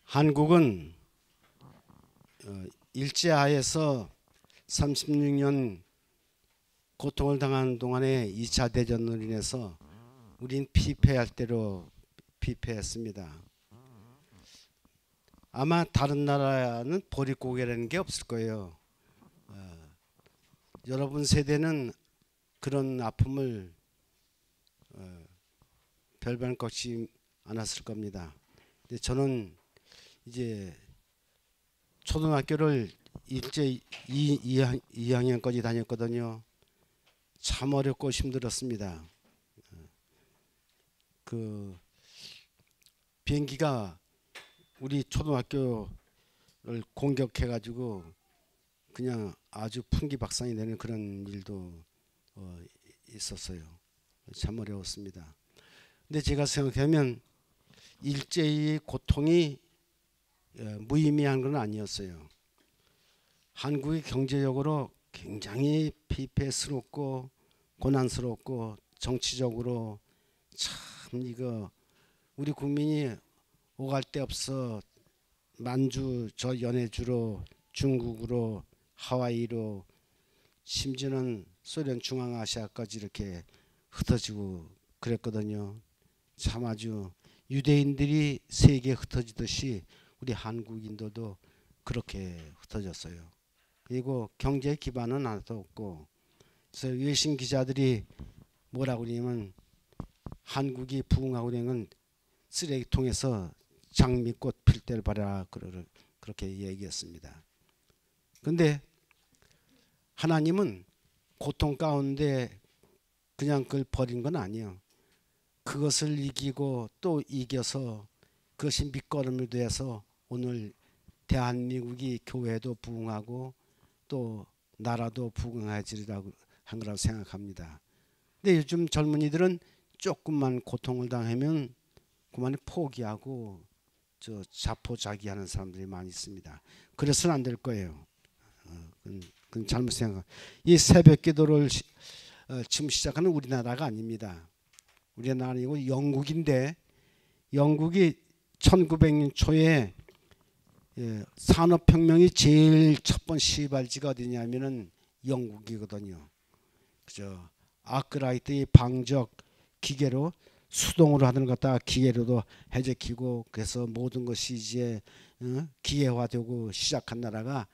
한국은 일제하에서 36년 고통을 당한 동안에 2차 대전으로 인해서 우린 피폐할 대로 피폐했습니다. 아마 다른 나라는 보릿고개라는 게 없을 거예요. 여러분 세대는 그런 아픔을 별반 꺾지 않았을 겁니다. 근데 저는 이제 초등학교를 일제 2학년까지 다녔거든요. 참 어렵고 힘들었습니다. 그 비행기가 우리 초등학교를 공격해가지고 그냥 아주 풍기박산이 되는 그런 일도 있었어요. 참 어려웠습니다. 근데 제가 생각하면 일제의 고통이 무의미한 건 아니었어요. 한국이 경제적으로 굉장히 피폐스럽고 고난스럽고 정치적으로 참 이거 우리 국민이 오갈 데 없어 만주 저 연해주로 중국으로 하와이로 심지어는 소련 중앙아시아까지 이렇게 흩어지고 그랬거든요. 참 아주 유대인들이 세계에 흩어지듯이 우리 한국인들도 그렇게 흩어졌어요. 그리고 경제 기반은 하나도 없고, 그래서 외신 기자들이 뭐라고 그러냐면 한국이 부흥하고 있는 건 쓰레기통에서 장미꽃 필 때를 봐라 그렇게 얘기했습니다. 근데 하나님은 고통 가운데 그냥 그걸 버린 건 아니에요. 그것을 이기고 또 이겨서 그것이 밑거름이 돼서 오늘 대한민국이 교회도 부흥하고 또 나라도 부흥해지리라고 한 거라고 생각합니다. 근데 요즘 젊은이들은 조금만 고통을 당하면 그만에 포기하고 저 자포자기하는 사람들이 많이 있습니다. 그래서는 안 될 거예요. 그건 잘못 생각. 이 새벽 기도를 지금 시작하는 우리나라가 아닙니다. 우리나라 아니고 영국인데, 영국이 1900년 초에 산업혁명이 제일 첫 번째 시발지가 어디냐면은 영국이거든요. 그죠? 아크라이트의 방적 기계로 수동으로 하는 것 갖다가 기계로도 해제키고, 그래서 모든 것이 이제 기계화되고 시작한 나라가,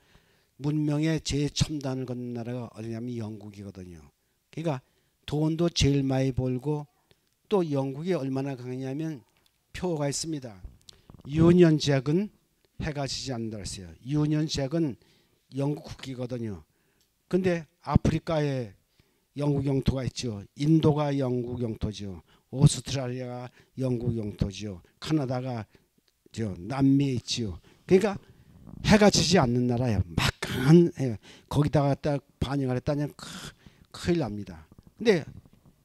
문명의 제첨단을 걷는 나라가 어디냐면 영국이거든요. 그러니까 돈도 제일 많이 벌고, 또 영국이 얼마나 강하냐면 표가 있습니다. 유니언 잭은 해가 지지 않는다 했어요. 유니언 잭은 영국 국기거든요. 근데 아프리카에 영국 영토가 있죠. 인도가 영국 영토죠. 오스트랄리아가 영국 영토죠. 카나다가 남미에 있죠. 그러니까 해가 지지 않는 나라예요. 막강한 해. 거기다가 딱 반영을 했다면 큰일 납니다. 근데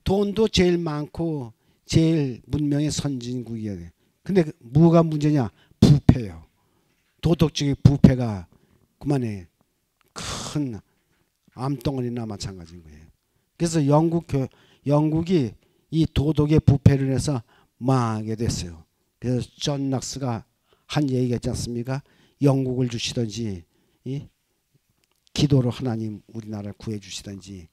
돈도 제일 많고 제일 문명의 선진국이에요. 근데 뭐가 문제냐? 부패요. 도덕적인 부패가 그만해 큰 암덩어리나 마찬가지인 거예요. 그래서 영국이 이 도덕의 부패를 해서 망하게 됐어요. 그래서 존 락스가 한 얘기가 있지 않습니까? 영국을 주시든지 기도로 하나님 우리나라를 구해 주시든지,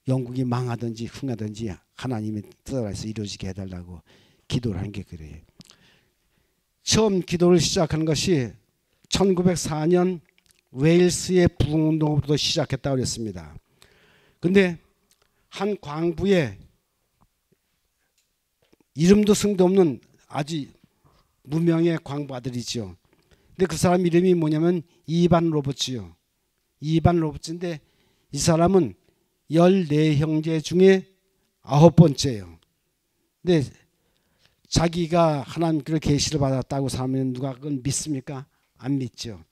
영국이 망하든지 흥하든지 하나님의 뜻 안에서 이루어지게 해달라고 기도를 한 게 그래요. 처음 기도를 시작한 것이 1904년 웨일스의 부흥운동부터 시작했다고 그랬습니다. 근데 한 광부에 이름도 승도 없는 아주 무명의 광부 아들이죠. 근데 그 사람 이름이 뭐냐면 이반 로버츠요. 이반 로버츠인데 이 사람은 14형제 중에 9번째예요. 근데 자기가 하나님께로 계시를 받았다고 하면 누가 그건 믿습니까? 안 믿죠.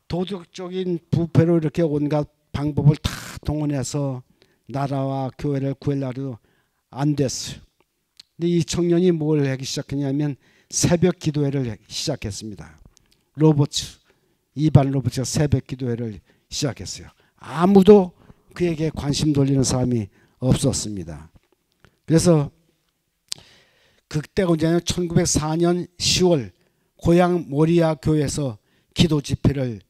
도덕적인 부패로 이렇게 온갖 방법을 다 동원해서 나라와 교회를 구하려도 안 됐어요. 근데 이 청년이 뭘 하기 시작했냐면 새벽 기도회를 시작했습니다. 이반 로버츠가 새벽 기도회를 시작했어요. 아무도 그에게 관심 돌리는 사람이 없었습니다. 그래서 그때가 언제냐면 1904년 10월 고향 모리아 교회에서 기도 집회를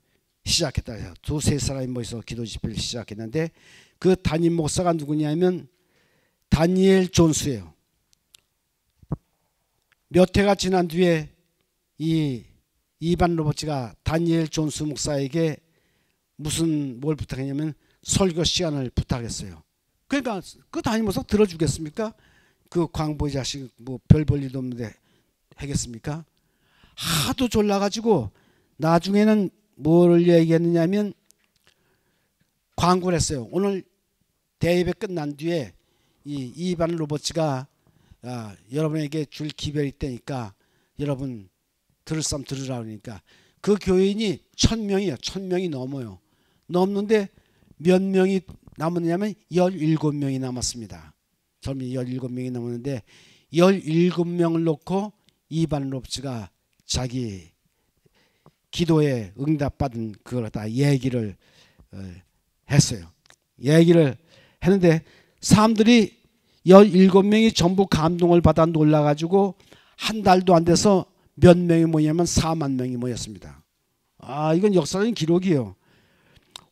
시작했다 해요. 두세 사람이 모여서 기도 집회를 시작했는데 그 담임 목사가 누구냐면 다니엘 존스예요. 몇 해가 지난 뒤에 이 이반 로버츠가 다니엘 존스 목사에게 뭘 부탁했냐면 설교 시간을 부탁했어요. 그러니까 그 담임 목사 들어주겠습니까? 그 광부의 자식 뭐 별 볼 일도 없는데 하겠습니까? 하도 졸라가지고 나중에는 뭘 얘기했느냐면 광고를 했어요. 오늘 대예배 끝난 뒤에 이 이반 로버츠가 여러분에게 줄 기별이 있다니까 여러분 들을 사람 들으라 그러니까 그 교인이 1000명이에요. 1000명이 넘어요. 넘는데 몇 명이 남았냐면 17명이 남았습니다. 젊은이 17명이 남았는데 17명을 놓고 이반 로버츠가 자기 기도에 응답받은 그걸 다 얘기를 했어요. 얘기를 했는데 사람들이 17명이 전부 감동을 받아 놀라가지고 한 달도 안 돼서 몇 명이 모이냐면 4만 명이 모였습니다. 이건 역사적인 기록이에요.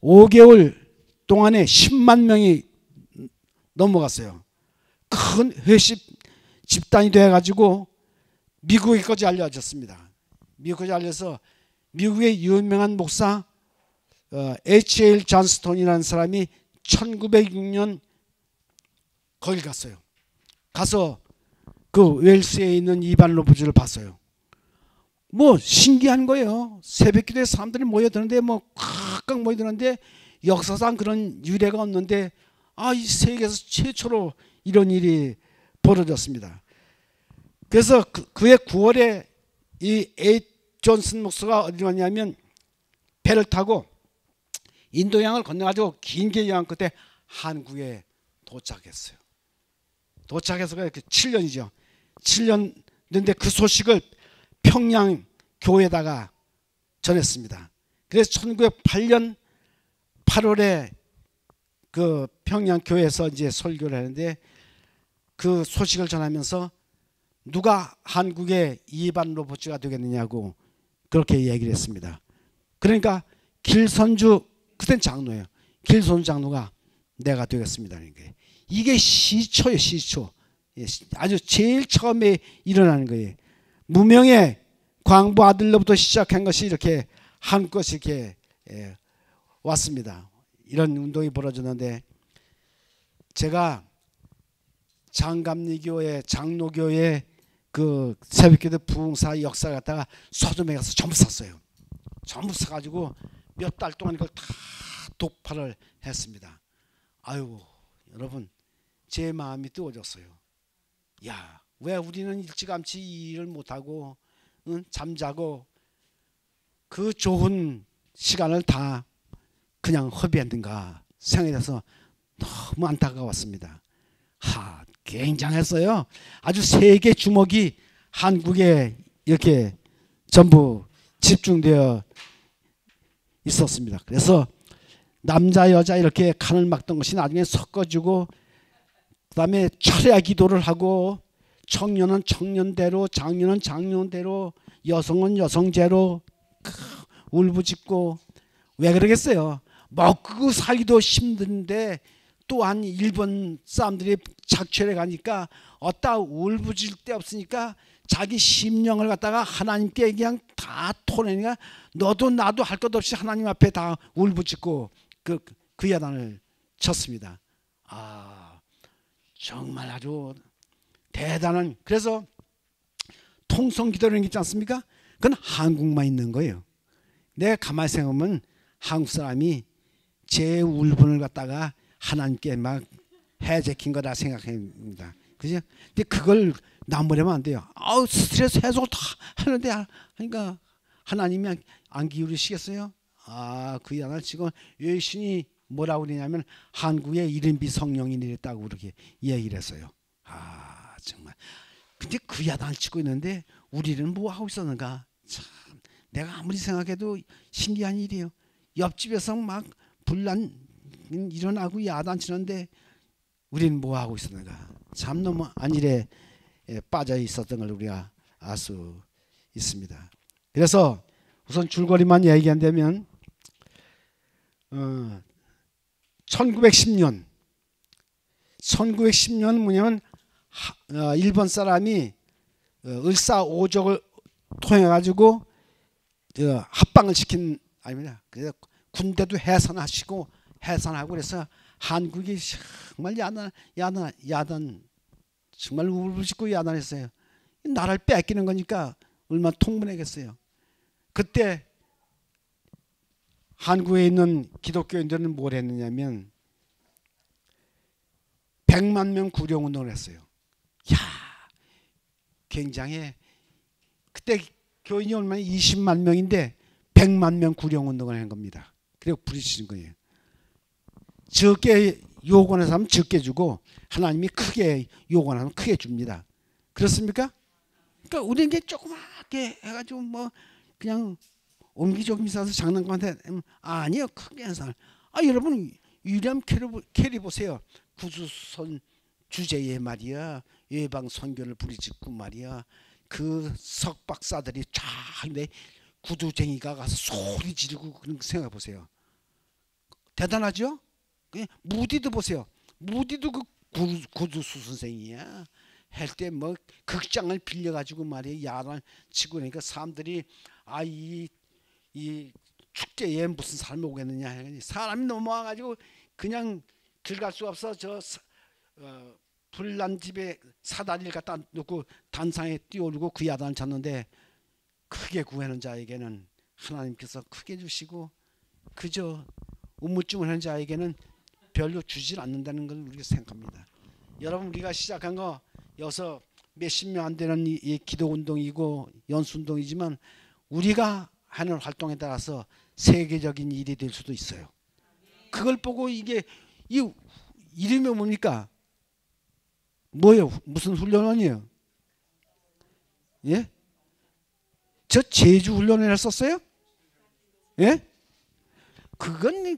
5개월 동안에 10만 명이 넘어갔어요. 큰 회식 집단이 돼가지고 미국에까지 알려졌습니다. 미국까지 알려서 미국의 유명한 목사 H.L. 존스톤이라는 사람이 1906년 거길 갔어요. 가서 그 웰스에 있는 이반 로버츠를 봤어요. 뭐 신기한 거예요. 새벽기도에 사람들이 모여드는데 뭐 꽉꽉 모여드는데 역사상 그런 유례가 없는데 이 세계에서 최초로 이런 일이 벌어졌습니다. 그래서 그해 9월에 이 에이 존슨 목사가 어디 갔냐면 배를 타고 인도양을 건너가지고 긴 여행 끝에 한국에 도착했어요. 도착해서 이렇게 7년이죠. 7년 됐는데 그 소식을 평양 교회에다가 전했습니다. 그래서 1908년 8월에 그 평양 교회에서 이제 설교를 하는데 그 소식을 전하면서 누가 한국의 이반 로버츠가 되겠느냐고 그렇게 얘기를 했습니다. 그러니까 길선주 그땐 장로예요. 길선주 장로가 내가 되겠습니다. 이게 시초예요. 시초. 아주 제일 처음에 일어나는 거예요. 무명의 광부 아들로부터 시작한 것이 이렇게 한껏 이렇게 왔습니다. 이런 운동이 벌어졌는데 제가 장감리교회 장로교회 그 새벽기도 부흥사 역사 갖다가 서점에 가서 전부 샀어요. 전부 사가지고 몇 달 동안 이걸 다 독파를 했습니다. 아유 여러분 제 마음이 뜨거워졌어요. 야, 왜 우리는 일찌감치 이 일을 못하고 잠자고 그 좋은 시간을 다 그냥 허비했는가 생각해서 너무 안타까웠습니다. 굉장했어요. 아주 세계 주목이 한국에 이렇게 전부 집중되어 있었습니다. 그래서 남자 여자 이렇게 칸을 막던 것이 나중에 섞어지고 그 다음에 철야 기도를 하고 청년은 청년대로 장년은 장년대로 여성은 여성제로 울부짖고 왜 그러겠어요. 먹고 살기도 힘든데 또한 일본 사람들이 작철해 가니까 어따 울부짖을 데 없으니까 자기 심령을 갖다가 하나님께 그냥 다 토내니까 너도 나도 할 것 없이 하나님 앞에 다 울부짖고 그 야단을 쳤습니다. 정말 아주 대단한. 그래서 통성기도라는 게 있지 않습니까? 그건 한국만 있는 거예요. 내가 가만히 생각하면 한국 사람이 제 울분을 갖다가 하나님께 막 해제킨 거다 생각합니다. 그죠? 근데 그걸 남부려면 안 돼요. 스트레스 해소를 다 하는데 그러니까 하나님이 안 기울이시겠어요? 그 야단을 치고 열심히 뭐라고 그러냐면 한국에 이른비 성령이 내렸다고 그렇게 얘기를 했어요. 정말. 근데 그 야단을 치고 있는데 우리는 뭐 하고 있었는가? 참 내가 아무리 생각해도 신기한 일이에요. 옆집에서 막 분란 일어나고 야단 치는데 우리는 뭐 하고 있었는가? 참 너무 안일해 빠져 있었던 걸 우리가 알 수 있습니다. 그래서 우선 줄거리만 얘기한다면 1910년 뭐냐면 일본 사람이 을사오적을 통해 가지고 합방을 시킨 아닙니다. 그래서 군대도 해산하고 그래서 한국이 정말 야단 정말 울부짖고 야단했어요. 나라를 뺏기는 거니까 얼마나 통분했겠어요. 그때 한국에 있는 기독교인들은 뭘 했느냐면 100만 명 구령운동을 했어요. 야, 굉장히 그때 교인이 얼마나 20만 명인데 100만 명 구령운동을 한 겁니다. 그리고 부딪히는 거예요. 적게 요구하는 사람은 적게 주고 하나님이 크게 요구하는 사람은 크게 줍니다. 그렇습니까? 그러니까 우리는 게 조그맣게 해가지고 뭐 그냥 옹기종기 싸서 장난감한테 아니요 크게 한 사람. 여러분 위리엄 캐리 보세요. 구주선 주제에 말이야 예방 선교를 부리짖고 말이야 그 석박사들이 쫙내 구두쟁이가 가서 소리 지르고 그런 거 생각해 보세요. 대단하죠? 무디도 보세요. 무디도 그 구두수 선생이야. 할 때 뭐 극장을 빌려 가지고 말이야 야단 치고 그러니까 사람들이 이 축제에 무슨 사람이 오겠느냐. 사람이 넘어와 가지고 그냥 들어갈 수가 없어. 저 불난 집에 사다리를 갖다 놓고 단상에 띄워주고 그 야단을 쳤는데 크게 구하는 자에게는 하나님께서 크게 주시고 그저 우물쭈물 하는 자에게는 별로 주질 않는다는 걸 우리가 생각합니다. 여러분 우리가 시작한 거 여기서 몇십 명 안 되는 이 기도운동이고 연수운동이지만 우리가 하는 활동에 따라서 세계적인 일이 될 수도 있어요. 그걸 보고 이게 이 이름이 뭡니까? 뭐예요? 무슨 훈련원이에요? 예? 저 제주 훈련을 했었어요? 예? 그건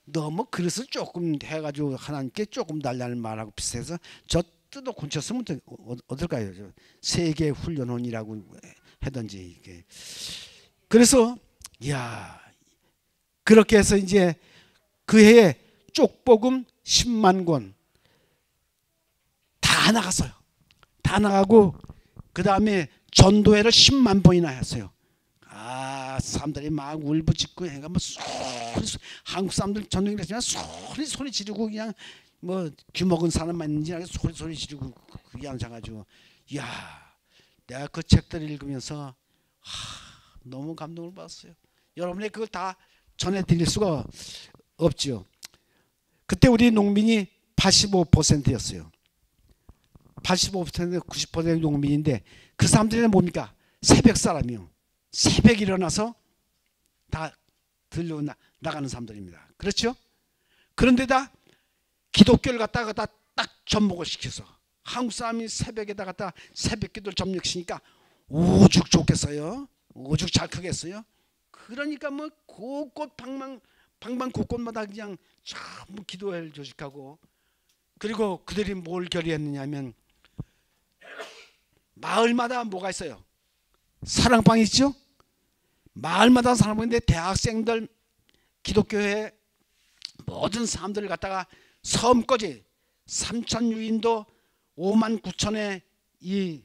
너무 그릇을 조금 해가지고 하나님께 조금 달라는 말하고 비슷해서 저 뜯어 곤쳤으면 어떨까요? 저 세계 훈련원이라고 하든지 이게. 그래서 야 그렇게 해서 이제 그 해에 쪽복음 10만 권 다 나갔어요. 다 나가고 그 다음에 전도회를 10만 번이나 했어요. 사람들이 막 울부짖고 해가 뭐 한국 사람들 전도회를 했지만 소리 지르고 그냥 뭐 귀먹은 사람만 있는지 소리 지르고 그게 앉아가지고 야 내가 그 책들을 읽으면서 너무 감동을 받았어요. 여러분이 그걸 다 전해드릴 수가 없죠. 그때 우리 농민이 85%였어요. 85% 90% 농민인데 그 사람들은 뭡니까? 새벽 사람이요. 새벽 일어나서 다 들려 나가는 사람들입니다. 그렇죠? 그런데다 기독교를 갖다가 딱 접목을 시켜서 한국 사람이 새벽에다 갖다 새벽기도를 접목시키니까 오죽 좋겠어요? 오죽 잘 크겠어요? 그러니까 뭐 곳곳 방방 곳곳마다 그냥 전부 기도회를 조직하고 그리고 그들이 뭘 결의했느냐면 마을마다 뭐가 있어요? 사랑방이 있죠? 마을마다 사랑방인데 대학생들 기독교회 모든 사람들을 갖다가 섬까지 3천 유인도 5만 9천의 이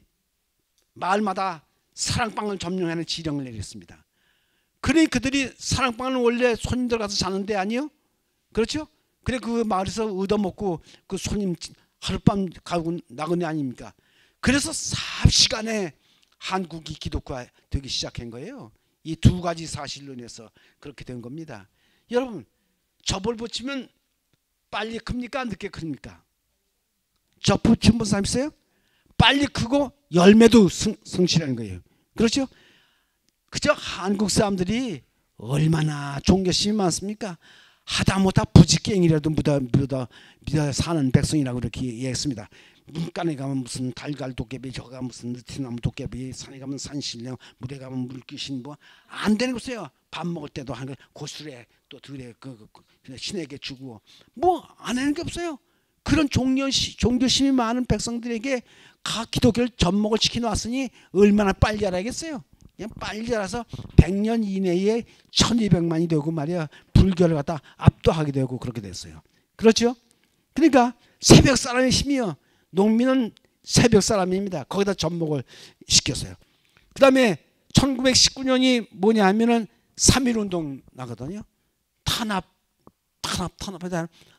마을마다 사랑방을 점령하는 지령을 내렸습니다. 그래 그들이 사랑방은 원래 손님들 가서 자는데 아니요? 그렇죠? 그래 그 마을에서 얻어먹고 그 손님 하룻밤 가고 나그네 아닙니까? 그래서 삽시간에 한국이 기독화 되기 시작한 거예요. 이 두 가지 사실로 인해서 그렇게 된 겁니다. 여러분 접을 붙이면 빨리 큽니까? 늦게 큽니까? 접 붙인 사람 있어요? 빨리 크고 열매도 성실한 거예요. 그렇죠? 그저 한국 사람들이 얼마나 종교심이 많습니까? 하다못해 부지깽이라도 묻어 사는 백성이라고 이렇게 얘기했습니다. 문간에 가면 무슨 달걀 도깨비, 저 가면 무슨 느티나무 도깨비, 산에 가면 산신령, 물에 가면 물귀신 뭐 안 되는 거예요. 밥 먹을 때도 한 고술에 또 들에 그 신에게 주고 뭐 안 하는 게 없어요. 그런 종교심이 많은 백성들에게 각 기독교를 접목을 시켜놨으니 얼마나 빨리 자라겠어요. 그냥 빨리 자라서 100년 이내에 1200만이 되고 말이야, 불교를 갖다 압도하게 되고 그렇게 됐어요. 그렇죠? 그러니까 새벽 사람의 힘이요. 농민은 새벽 사람입니다. 거기다 접목을 시켰어요. 그 다음에 1919년이 뭐냐 하면은 3.1운동 나거든요. 탄압하다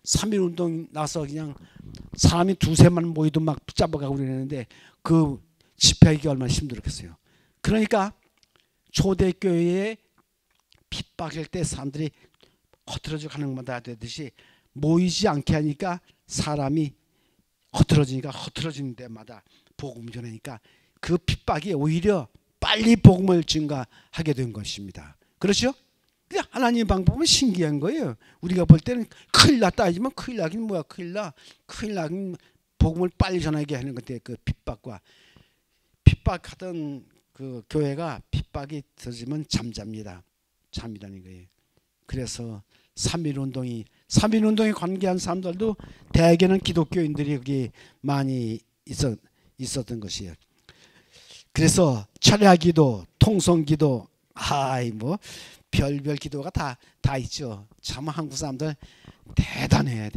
3.1운동 나서 그냥 사람이 두세만 모이도 막 붙잡아가고 그러는데 그 집회하기 얼마나 힘들었겠어요. 그러니까 초대교회에 핍박일 때 사람들이 허틀어져 가는 것마다 되듯이 모이지 않게 하니까 사람이 허틀어지니까 허틀어지는 데마다 복음을 전하니까 그 핍박이 오히려 빨리 복음을 증가하게 된 것입니다. 그렇죠? 하나님의 방법은 신기한 거예요. 우리가 볼 때는 큰일 났다 하지만 큰일 나긴 뭐야, 큰일 나긴 복음을 빨리 전하게 하는 건데 그 핍박하던 그 교회가 핍박이 터지면 잠자는 거예요. 그래서 3.1운동에 관계한 사람들도 대개는 기독교인들이 여기 많이 있었던 것이에요. 그래서 철야기도, 통성기도, 뭐 별별 기도가 다 있죠. 참 한국 사람들 대단해.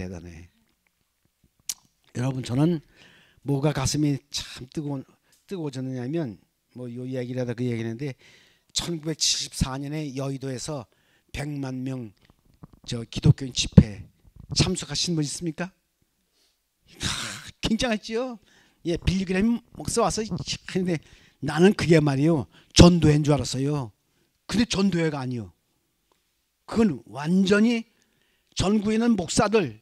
여러분, 저는 뭐가 가슴이 참 뜨거워졌느냐면 뭐 요 얘기를 하다 그 얘기했는데 1974년에 여의도에서 100만 명 저 기독교인 집회 참석하신 분 있습니까? 굉장했죠. 예, 빌리그램 목사 와서 근데 나는 그게 말이요, 전도회인 줄 알았어요. 근데 전도회가 아니요. 그건 완전히 전국에 있는 목사들,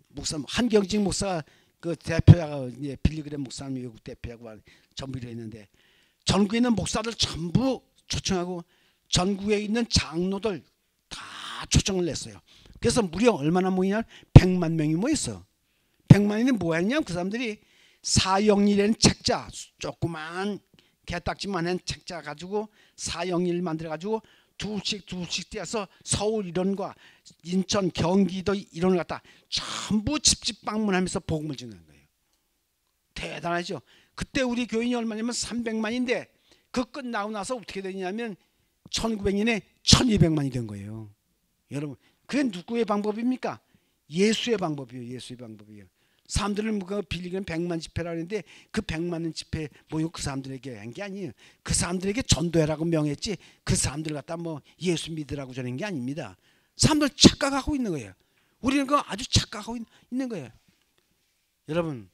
목사 한경직 목사 그 대표가 빌리그램 목사님 외국 대표하고 전부 이랬는데 전국에 있는 목사들 전부 초청하고 전국에 있는 장로들 다 초청을 냈어요. 그래서 무려 얼마나 모이냐? 100만 명이 모였어. 100만이 뭐였냐? 그 사람들이 사영일이라는 책자, 조그만 개딱지만한 책자 가지고 사영일 만들어 가지고 두씩 떼어서 서울 이론과 인천, 경기도 이론을 갖다 전부 집집 방문하면서 복음을 전하는 거예요. 대단하죠. 그때 우리 교인이 얼마냐면 300만인데 그 끝나고 나서 어떻게 되냐면 1900년에 1200만이 된 거예요. 여러분, 그게 누구의 방법입니까? 예수의 방법이에요. 사람들은 그 빌리그램 100만 집회라고 하는데 그 100만 집회 모이고 그 사람들에게 한 게 아니에요. 그 사람들에게 전도해라고 명했지 그 사람들 갖다 뭐 예수 믿으라고 전한 게 아닙니다. 사람들 착각하고 있는 거예요. 우리는 그거 아주 착각하고 있는 거예요. 여러분,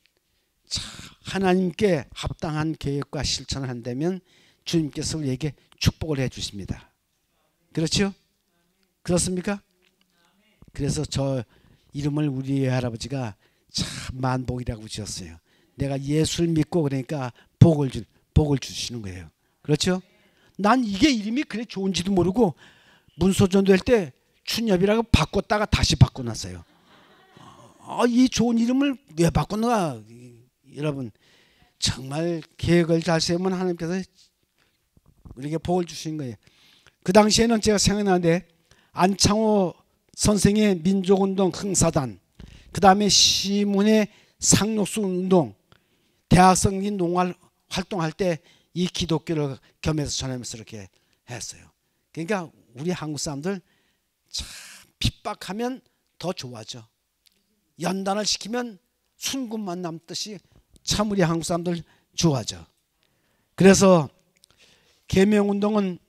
하나님께 합당한 계획과 실천을 한다면 주님께서 우리에게 축복을 해 주십니다. 그렇죠? 그렇습니까? 그래서 저 이름을 우리 할아버지가 참 만복이라고 지었어요. 내가 예수를 믿고 그러니까 복을 주시는 거예요. 그렇죠? 난 이게 이름이 그래 좋은지도 모르고 문소전도 할 때 춘엽이라고 바꿨다가 다시 바꿔놨어요. 이 좋은 이름을 왜 바꿨나? 여러분, 정말 계획을 잘 세우면 하나님께서 우리에게 복을 주신 거예요. 그 당시에는 제가 생각나는데 안창호 선생의 민족운동 흥사단, 그 다음에 시문의 상록수운동, 대학생인 농활 활동할 때 이 기독교를 겸해서 전하면서 이렇게 했어요. 그러니까 우리 한국 사람들 참 핍박하면 더 좋아져. 연단을 시키면 순금만 남듯이 참 우리 한국 사람들 좋아져. 그래서 계명운동은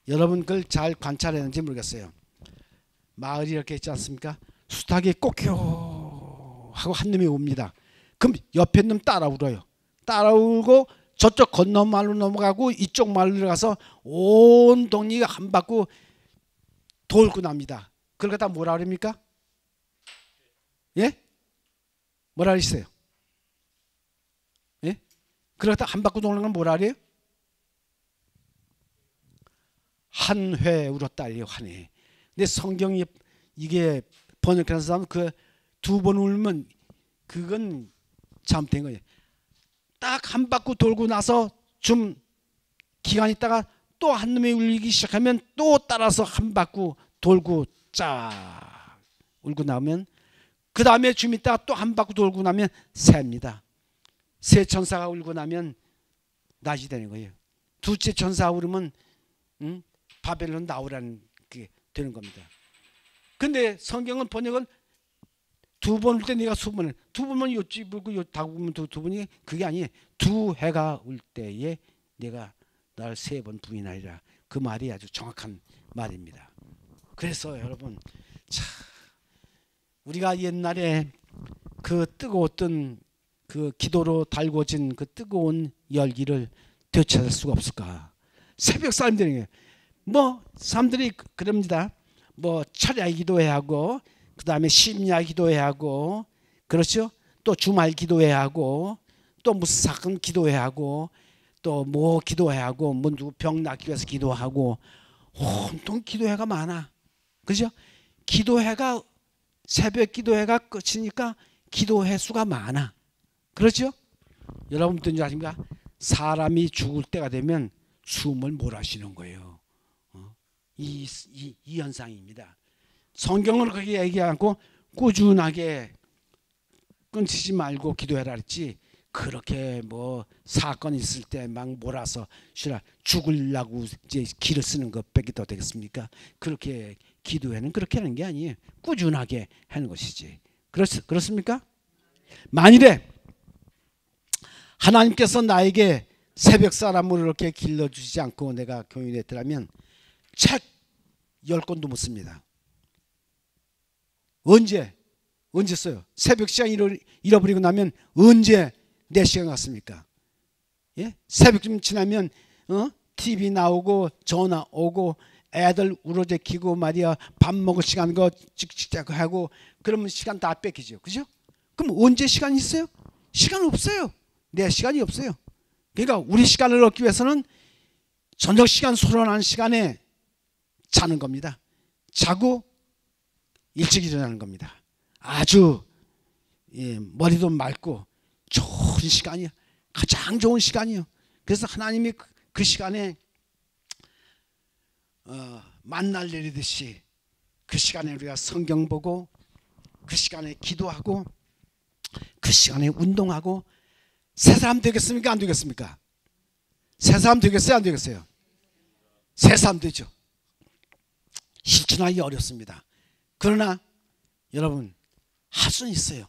여러분 그걸 잘 관찰했는지 모르겠어요. 마을이 이렇게 있지 않습니까? 수탉이 꼬끼요 하고 한 놈이 옵니다. 그럼 옆에 놈 따라 울어요. 따라 울고 저쪽 건너 말로 넘어가고 이쪽 말로 들어가서 온 동리가 한 바퀴 돌고 납니다. 그걸 갖다 뭐라 그럽니까? 예? 뭐라 그랬어요? 예? 그걸 갖다 한 바퀴 도는 건 뭐라 그래요? 한 회 울었다 이래요. 한 회. 근데 성경이 이게 번역하는 사람은 그 두 번 울면 그건 잘못된 거예요. 딱 한 바퀴 돌고 나서 좀 기간 있다가 또 한 놈이 울리기 시작하면 또 따라서 한 바퀴 돌고 쫙 울고 나면 그 다음에 좀 있다가 또 한 바퀴 돌고 나면 새입니다. 새 천사가 울고 나면 낮이 되는 거예요. 둘째 천사가 울으면 바벨론 나오라는 게 되는 겁니다. 근데 성경은 번역은 두 번 울 때 네가 수분을 두 번만 요지 불고 다 보면 두 번이 그게 아니에요. 두 해가 울 때에 내가 날 세 번 부인하리라. 그 말이 아주 정확한 말입니다. 그래서 여러분, 자, 우리가 옛날에 그 뜨거웠던 그 기도로 달궈진 그 뜨거운 열기를 되찾을 수가 없을까? 새벽 사람들이 뭐 사람들이 그럽니다. 뭐 철야 기도해야 하고, 그 다음에 심야 기도해야 하고, 그렇죠? 또 주말 기도해야 하고, 또 무슨 사건 기도해야 하고, 또 뭐 기도해야 하고, 뭐 누구 병 낫기 위해서 기도하고, 온통 기도회가 많아. 그죠? 기도회가 새벽 기도회가 끝이니까 기도회 수가 많아. 그렇죠? 여러분들 아십니까? 사람이 죽을 때가 되면 숨을 몰아쉬는 거예요. 이 현상입니다. 성경은 그렇게 얘기하고 꾸준하게 끊치지 말고 기도해라 했지, 그렇게 뭐 사건 있을 때 막 몰아서 쉬라 죽으려고 이제 기를 쓰는 것밖에 더 되겠습니까? 그렇게 기도회는 그렇게 하는 게 아니에요. 꾸준하게 하는 것이지. 그렇습니까? 만일에 하나님께서 나에게 새벽 사람으로 이렇게 길러주시지 않고 내가 교인이 됐더라면 책 10권도 못 씁니다. 언제 써요? 새벽 시간 잃어버리고 나면 언제 내 시간 갔습니까? 예? 새벽쯤 지나면 TV 나오고 전화 오고 애들 울어제키고 말이야 밥 먹을 시간 거 찍찍 하고 그러면 시간 다 뺏기죠. 그죠? 그럼 언제 시간 있어요? 시간 없어요. 내 시간이 없어요. 그러니까 우리 시간을 얻기 위해서는 저녁 시간 소란한 시간에 자는 겁니다. 자고 일찍 일어나는 겁니다. 아주 머리도 맑고 좋은 시간이요. 가장 좋은 시간이요. 그래서 하나님이 그 시간에 만날 내리듯이 그 시간에 우리가 성경 보고 그 시간에 기도하고 그 시간에 운동하고 새 사람 되겠습니까? 안 되겠습니까? 새 사람 되겠어요? 안 되겠어요? 새 사람 되죠. 실천하기 어렵습니다. 그러나 여러분 할 수는 있어요.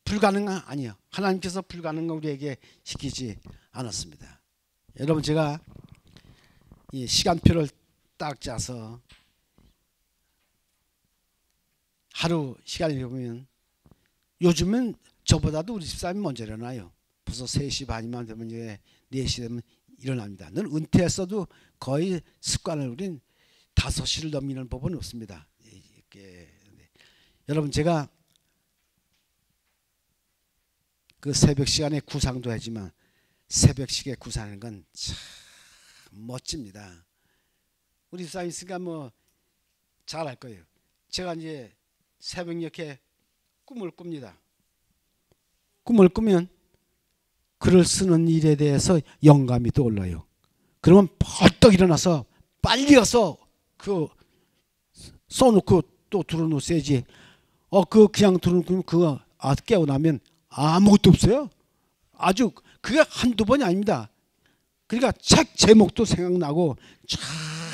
불가능한 아니에요. 하나님께서 불가능한 우리에게 시키지 않았습니다. 여러분 제가 이 시간표를 딱 짜서 하루 시간을 보면 요즘은 저보다도 우리 집사람이 먼저 일어나요. 벌써 3시 반이면 되면 이제 4시 되면 일어납니다. 늘 은퇴했어도 거의 습관을 우린 5시를 넘기는 법은 없습니다. 여러분 제가 그 새벽 시간에 구상도 하지만 새벽 시간에 구상하는 건 참 멋집니다. 우리 집사람 있으니까 뭐 잘할 거예요. 제가 이제 새벽녘에 꿈을 꿉니다. 꿈을 꾸면 글을 쓰는 일에 대해서 영감이 떠올라요. 그러면 벌떡 일어나서 빨리 가서 그 써놓고 또 들어놓으셔야지. 그냥 들어놓고 그거 깨고 나면 아무것도 없어요. 아주 그게 한두 번이 아닙니다. 그러니까 책 제목도 생각나고 쫙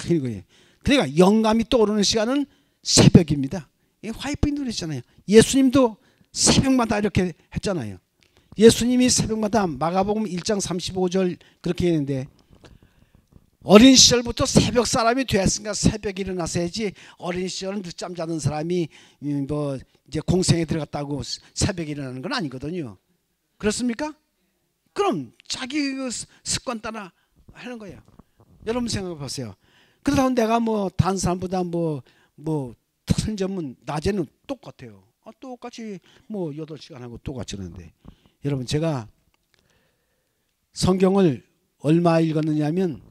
이런 거예요. 그러니까 영감이 떠오르는 시간은 새벽입니다. 화이트인도 그랬잖아요. 예수님도 새벽마다 이렇게 했잖아요. 예수님이 새벽마다 마가복음 1장 35절 그렇게 했는데 어린 시절부터 새벽 사람이 되었으니까 새벽에 일어나서야지. 어린 시절은 늦잠 자는 사람이 뭐 이제 공생에 들어갔다고 새벽에 일어나는 건 아니거든요. 그렇습니까? 그럼 자기 그 습관 따라 하는 거예요. 여러분 생각해 보세요. 그러다 내가 뭐 다른 사람보다 뭐 특별한 점은 낮에는 똑같아요. 똑같이 뭐 8시간 하고 똑같이 하는데 여러분 제가 성경을 얼마 읽었느냐면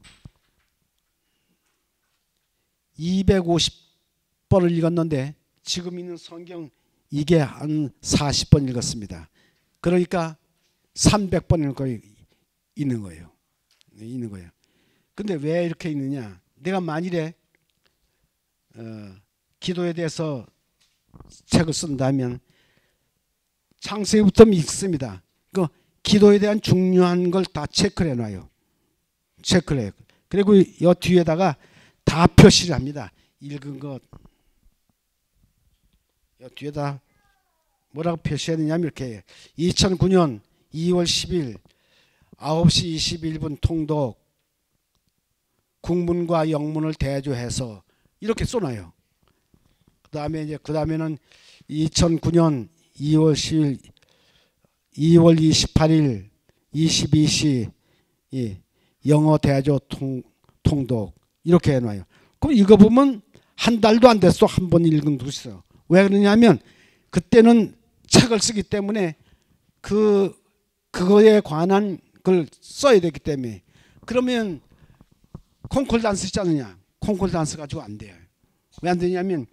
250번을 읽었는데 지금 있는 성경 이게 한 40번 읽었습니다. 그러니까 300번 있는 거예요. 근데 왜 이렇게 있느냐? 내가 만일에 기도에 대해서 책을 쓴다면 창세기부터 읽습니다. 그 기도에 대한 중요한 걸 다 체크를 해놔요. 체크를 해요. 그리고 이 뒤에다가 다 표시를 합니다. 읽은 것. 이 뒤에다 뭐라고 표시했느냐면 이렇게 2009년 2월 10일 9시 21분 통독 국문과 영문을 대조해서 이렇게 써놔요. 그 다음에는 2009년 2월 10일 2월 28일 22시 영어 대조 통독 이렇게 해놔요. 그럼 이거 보면 한 달도 안 됐어. 한 번 읽은 거 있어요. 왜 그러냐면 그때는 책을 쓰기 때문에 그거에 관한 걸 써야 되기 때문에. 그러면 콩콜단스 있지 않느냐. 콩콜단스 가지고 안 돼요. 왜 안 되냐면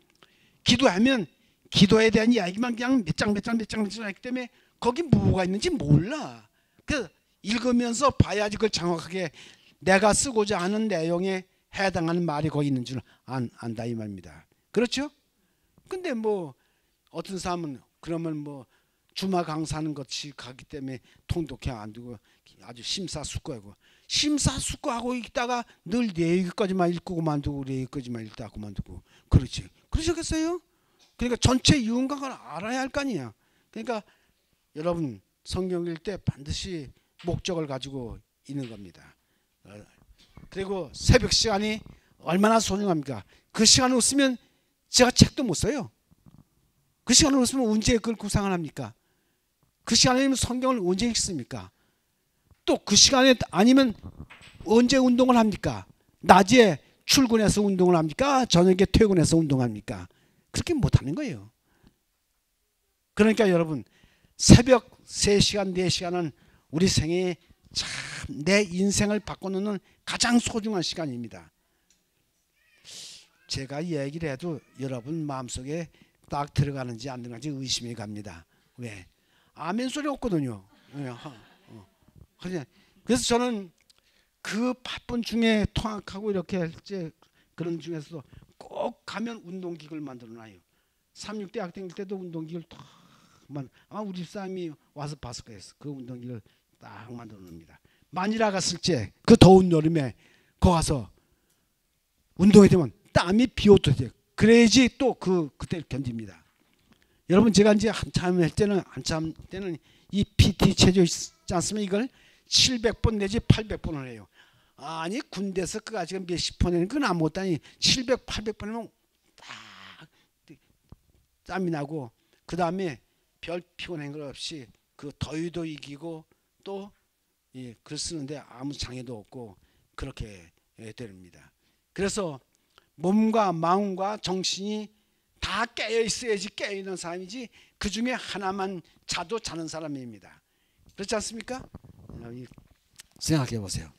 기도하면 기도에 대한 이야기만 그냥 몇 장 하기 때문에 거기 뭐가 있는지 몰라. 그 읽으면서 봐야지 그걸 정확하게 내가 쓰고자 하는 내용에 해당하는 말이 거기 있는 줄 안다 이 말입니다. 그렇죠? 근데 뭐 어떤 사람은 그러면 뭐 주마 강사하는 것이 가기 때문에 통독해 안 두고 아주 심사숙고하고 심사숙고하고 있다가 늘 내 얘기까지만 읽고 그만두고 내 얘기까지만 읽다가 그만두고 그렇지. 그러셨겠어요? 그러니까 전체 유흥각을 알아야 할 거 아니야. 그러니까 여러분 성경 읽을 때 반드시 목적을 가지고 있는 겁니다. 그리고 새벽 시간이 얼마나 소중합니까? 그 시간을 없으면 제가 책도 못 써요. 그 시간을 없으면 언제 그걸 구상을 합니까? 그 시간에 성경을 언제 읽습니까? 또 그 시간에 아니면 언제 운동을 합니까? 낮에 출근해서 운동을 합니까? 저녁에 퇴근해서 운동합니까? 그렇게 못하는 거예요. 그러니까 여러분 새벽 3시간 4시간은 우리 생에 참 내 인생을 바꿔놓는 가장 소중한 시간입니다. 제가 얘기를 해도 여러분 마음속에 딱 들어가는지 안 들어가는지 의심이 갑니다. 왜? 아멘 소리 없거든요. 그래서 저는 그 바쁜 중에 통학하고 이렇게 그런 중에서도 꼭 가면 운동기구를 만들어놔요. 3,6 대학생 때도 운동기구를 딱 아마 우리 집사람이 와서 봤을 거예요. 그 운동기구를 딱 만들어놓습니다. 마니라 갔을 때 그 더운 여름에 거 가서 운동이 되면 땀이 비오도 돼요. 그래야지 또 그때 견딥니다. 여러분 제가 이제 한참 때는 이 PT 체조 있지 않습니까? 이걸 700번 내지 800번을 해요. 아니 군대에서 그가 지금 몇십 번 하는 건 아무것도 아니 700, 800번이면 딱 땀이 나고 그 다음에 별 피곤한 것 없이 그 더위도 이기고 또 글 쓰는데 아무 장애도 없고 그렇게 됩니다. 그래서 몸과 마음과 정신이 다 깨어 있어야지 깨어 있는 사람이지 그 중에 하나만 자도 자는 사람입니다. 그렇지 않습니까? 생각해 보세요.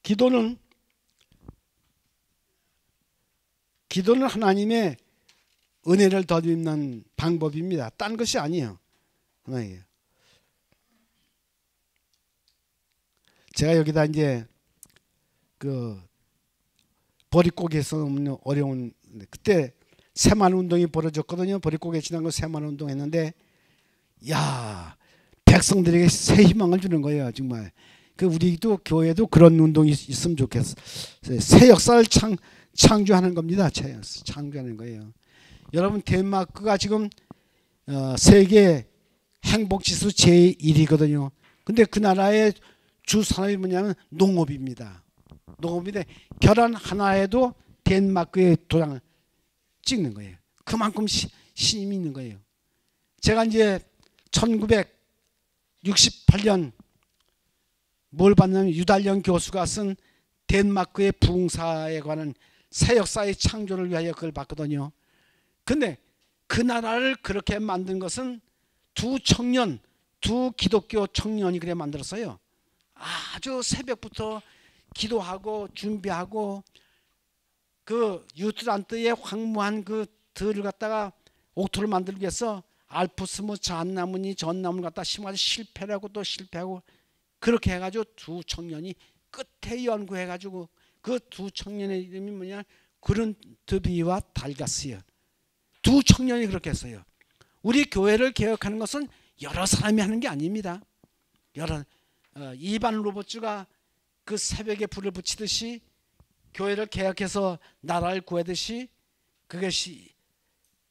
기도는 하나님의 은혜를 덧입는 방법입니다. 딴 것이 아니에요. 제가 여기다 이제 그 보릿고개에서 어려운 그때 새만 운동이 벌어졌거든요. 보릿고개 지난 거 새만 운동 했는데 야 백성들에게 새 희망을 주는 거예요. 정말 그 우리도 교회도 그런 운동이 있으면 좋겠어. 새 역사를 창조하는 겁니다. 창조하는 거예요. 여러분 덴마크가 지금 세계 행복지수 제1위거든요. 근데 그 나라의 주 산업이 뭐냐면 농업입니다. 농업인데 계란 하나에도 덴마크의 도장을 찍는 거예요. 그만큼 힘이 있는 거예요. 제가 이제 1968년 뭘 봤냐면 유달령 교수가 쓴 덴마크의 부흥사에 관한 새 역사의 창조를 위하여 그걸 봤거든요. 근데 그 나라를 그렇게 만든 것은 두 기독교 청년이 그래 만들었어요. 아주 새벽부터 기도하고 준비하고 그 유트란트의 황무한 그 들을 갖다가 옥토를 만들기 위해서 알프스 뭐 잣나무니 전나무를 갖다 심어가지고 실패를 하고 또 실패하고 그렇게 해가지고 두 청년이 끝에 연구해가지고 그 두 청년의 이름이 뭐냐 그룬트비와 달가스요. 두 청년이 그렇게 했어요. 우리 교회를 개혁하는 것은 여러 사람이 하는 게 아닙니다. 이반 로버츠가 그 새벽에 불을 붙이듯이 교회를 개혁해서 나라를 구하듯이 그것이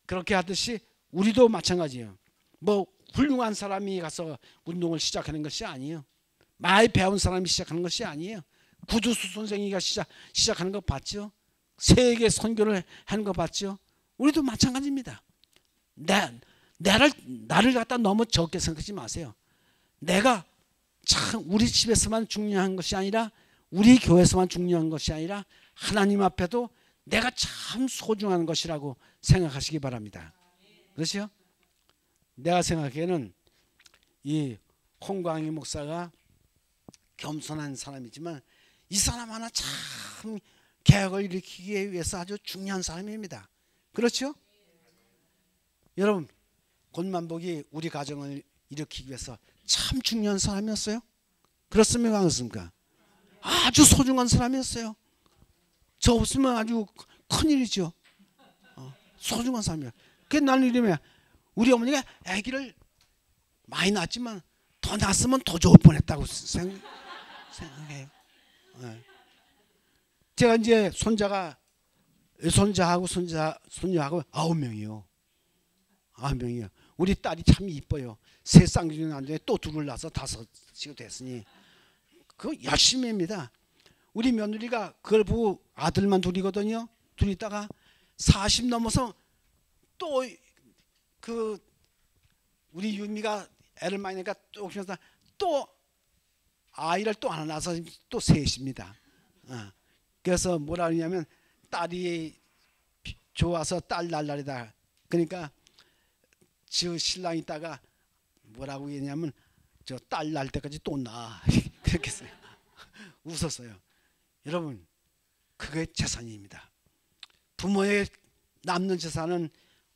그렇게 하듯이 우리도 마찬가지예요. 뭐 훌륭한 사람이 가서 운동을 시작하는 것이 아니에요. 많이 배운 사람이 시작하는 것이 아니에요. 구두수 선생이가 시작하는 거 봤죠? 세계 선교를 하는 거 봤죠? 우리도 마찬가지입니다. 나를 갖다 너무 적게 생각하지 마세요. 내가 참 우리 집에서만 중요한 것이 아니라 우리 교회에서만 중요한 것이 아니라 하나님 앞에도 내가 참 소중한 것이라고 생각하시기 바랍니다. 그렇죠? 내가 생각하기에는 이 홍광희 목사가 겸손한 사람이지만 이 사람 하나 참 개혁을 일으키기 위해서 아주 중요한 사람입니다. 그렇죠? 여러분 권만복이 우리 가정을 일으키기 위해서 참 중요한 사람이었어요. 그렇습니까? 그렇습니까? 아주 소중한 사람이었어요. 저 없으면 아주 큰일이죠. 소중한 사람이야. 그래서 나는 이러면 우리 어머니가 아기를 많이 낳았지만 더 낳았으면 더 좋을 뻔했다고 생각해요. 제가 이제 손자하고 손녀하고 9명이요. 9명이요. 우리 딸이 참 이뻐요. 세 쌍둥이 낳았는데 또 둘을 낳아서 5이 됐으니 그거 열심히 합니다. 우리 며느리가 그걸 보고 아들만 둘이거든요. 둘이 있다가 40 넘어서 또 그 우리 유미가 애를 많이 낳으니까 또 아이를 또 하나 낳아서 또 셋입니다. 그래서 뭐라 그러냐면 딸이 좋아서 딸 날라리다. 그러니까 저 신랑이 있다가 뭐라고 했냐면 저 딸 날 때까지 또 낳아. 그렇게 했어요. 웃었어요. 여러분 그게 재산입니다. 부모의 남는 재산은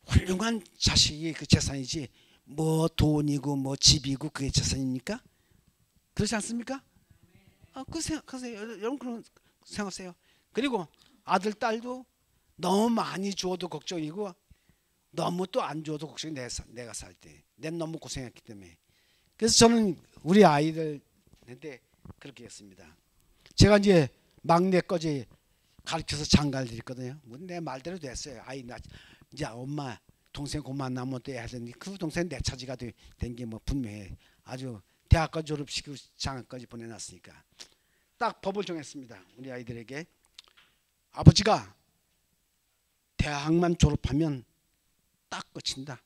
훌륭한 자식이 그 재산이지 뭐 돈이고 뭐 집이고 그게 재산입니까? 그렇지 않습니까? 그 생각하세요. 여러분 그런 생각하세요. 그리고 아들 딸도 너무 많이 주어도 걱정이고 너무 또 안 주어도 걱정이 내가 살 때 난 너무 고생했기 때문에. 그래서 저는 우리 아이들한테 그렇게 했습니다. 제가 이제 막내 거지 가르쳐서 장가를 드렸거든요. 내 말대로 됐어요. 아이 나 이제 엄마 동생 고만 나면 또 해야 되니 그 동생 내 차지가 된 게 뭐 분명해. 아주 대학까지 졸업시키고 장학까지 보내놨으니까 딱 법을 정했습니다. 우리 아이들에게 아버지가 대학만 졸업하면 딱 끝인다.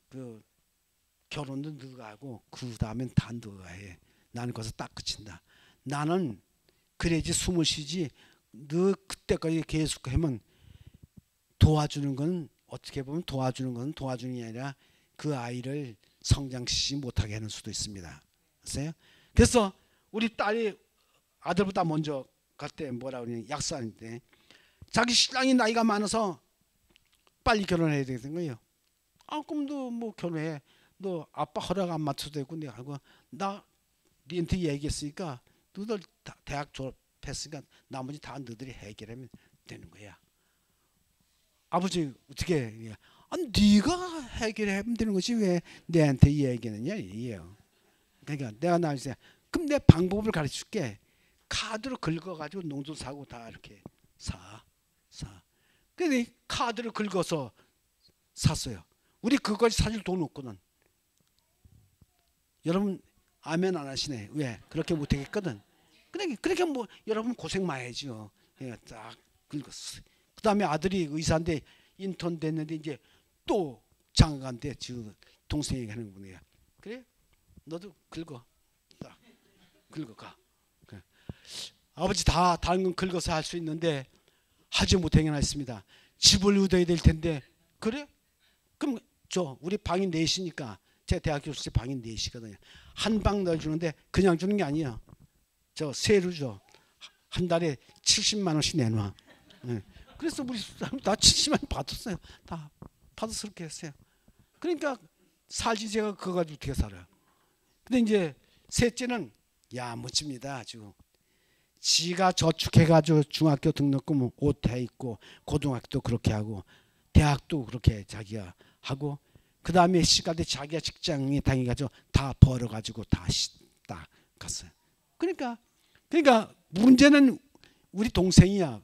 그 결혼도 너가 하고 그 다음엔 다 너가 해. 나는 거기서 딱 끝인다. 나는 그래야지 숨을 쉬지. 너 그때까지 계속 하면 도와주는 건 어떻게 보면 도와주는 건 도와주는 게 아니라 그 아이를 성장시키지 못하게 하는 수도 있습니다. 그래서 우리 딸이 아들보다 먼저 갈 때 뭐라 그러냐 약사인데 자기 신랑이 나이가 많아서 빨리 결혼해야 되는 거예요. 그럼 너 뭐 결혼해. 너 아빠 허락 안 맞춰도 되고 내가 하고 나 니한테 얘기했으니까 너들 대학 졸업했으니까 나머지 다 너들이 해결하면 되는 거야. 아버지 어떻게 해? 네가 해결하면 되는 것이 왜 내한테 얘기하느냐 이게요. 그러니까 내가 나한테 그럼 내 방법을 가르쳐줄게. 카드로 긁어가지고 농도 사고 다 이렇게 사. 근데 카드를 긁어서 샀어요. 우리 그거까지 사줄 돈 없거든. 여러분 아멘 안 하시네. 왜? 그렇게 못하겠거든. 그러니까 뭐 여러분 고생 많이 해야죠. 딱 긁었어. 그 다음에 아들이 의사인데 인턴 됐는데 이제 또 장가간대. 저 동생이 하는 분이야. 그래? 너도 긁어. 딱 긁어가. 그래. 아버지 다 다른 건 긁어서 할 수 있는데 하지 못하게 했습니다. 집을 얻어야 될 텐데. 그래? 그럼 우리 방이 4시니까 제가 대학 교수 때 방이 4시거든요. 한 방 넣어주는데 그냥 주는 게 아니에요. 세로 줘. 한 달에 70만 원씩 내놔. 그래서 우리 다 70만 원 받았어요. 다 받아서 그렇게 했어요. 그러니까 살지 제가 그거 가지고 어떻게 살아요. 근데 이제 셋째는 멋집니다. 아주. 지가 저축해가지고 중학교 등록금 옷 해 입고 고등학교도 그렇게 하고 대학도 그렇게 자기가 하고 그 다음에 시간대 자기가 직장에 다니가지고 다 벌어가지고 다시 딱 갔어요. 그러니까 문제는 우리 동생이야.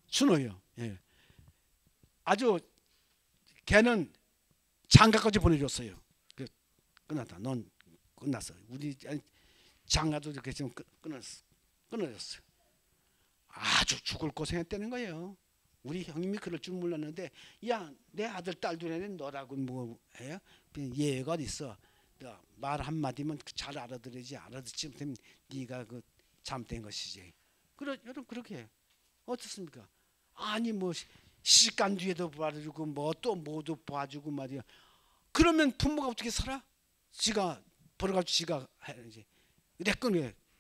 준호요. 예. 아주 걔는 장가까지 보내줬어요. 끝났다. 넌 끝났어. 우리 장가도 이렇게 좀 끊어졌어. 아주 죽을 고생했다는 거예요. 우리 형님이 그럴 줄 몰랐는데, 야, 내 아들 딸 둘에는 너라고 뭐 해요? 얘가 어디 있어? 말 한마디면 잘 알아들지. 알아듣지 못하면 네가 그 잘못된 것이지. 여러분 그렇게 해요. 어떻습니까? 아니 뭐 시간 뒤에도 봐주고 뭐 또 모두 봐주고 말이야. 그러면 부모가 어떻게 살아? 지가 벌어가지고 지가 해야지.